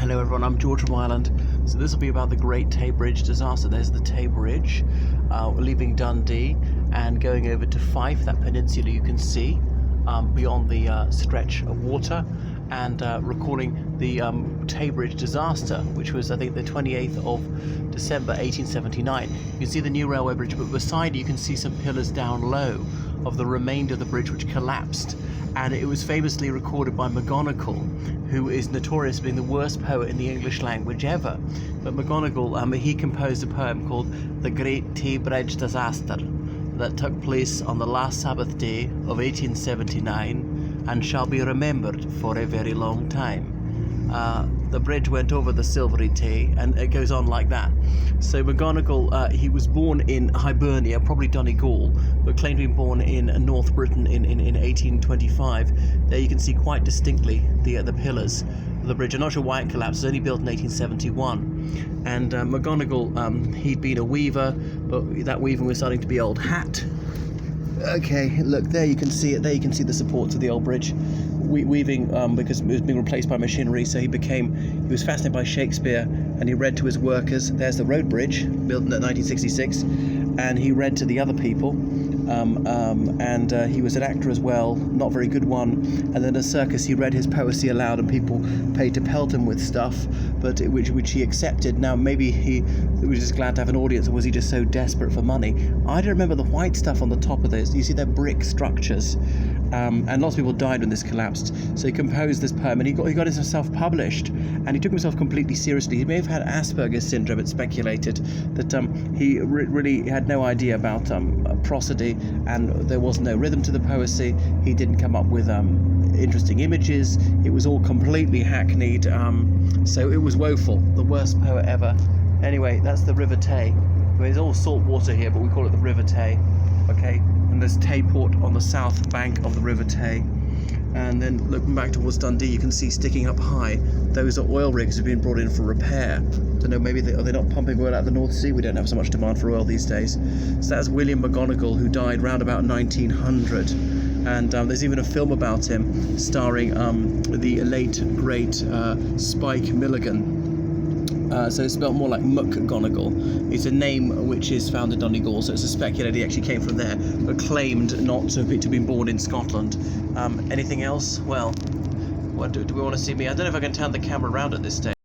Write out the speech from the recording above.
Hello everyone, I'm George from Ireland. So this will be about the Great Tay Bridge disaster. There's the Tay Bridge, leaving Dundee and going over to Fife, that peninsula you can see beyond the stretch of water, and recalling the Tay Bridge disaster, which was, I think, the 28th of December 1879. You can see the new railway bridge, but beside you can see some pillars down low of the remainder of the bridge which collapsed. And it was famously recorded by McGonagle, who is notorious for being the worst poet in the English language ever. But McGonagle, he composed a poem called The Great Tay Bridge Disaster that took place on the last Sabbath day of 1879 and shall be remembered for a very long time. The bridge went over the Silvery Tay, and it goes on like that. So McGonagle, he was born in Hibernia, probably Donegal, but claimed to be born in North Britain in 1825. There you can see quite distinctly the pillars of the bridge. I'm not sure why it collapsed. It was only built in 1871. And McGonagle, he'd been a weaver, but that weaving was starting to be old hat. Okay, look, there you can see it. There you can see the supports of the old bridge. Weaving, because it was being replaced by machinery, so he was fascinated by Shakespeare, and he read to his workers. There's the road bridge, built in 1966, and he read to the other people, and he was an actor as well, not very good one, and then at a circus he read his poesy aloud, and people paid to pelt him with stuff, but which he accepted. Now maybe he was just glad to have an audience, or was he just so desperate for money? I don't remember the white stuff on the top of this. You see they're brick structures, and lots of people died when this collapsed. So he composed this poem, and he got himself published, and he took himself completely seriously. He may have had Asperger's syndrome. It's speculated that he really had no idea about prosody, and there was no rhythm to the poesy. He didn't come up with interesting images. It was all completely hackneyed, so it was woeful. The worst poet ever. Anyway, that's the River Tay. I mean, it's all salt water here, but we call it the River Tay. Okay, and there's Tayport on the south bank of the River Tay. And then looking back towards Dundee, you can see sticking up high, those are oil rigs have been brought in for repair. Don't know, maybe are they not pumping oil out of the North Sea? We don't have so much demand for oil these days. So that's William McGonagle, who died round about 1900. And there's even a film about him starring the late, great Spike Milligan. So it's spelled more like McGonagle. It's a name which is found in Donegal, so it's speculated he actually came from there, but claimed not to have been born in Scotland. Anything else? Well, what do we want to see me? I don't know if I can turn the camera around at this stage.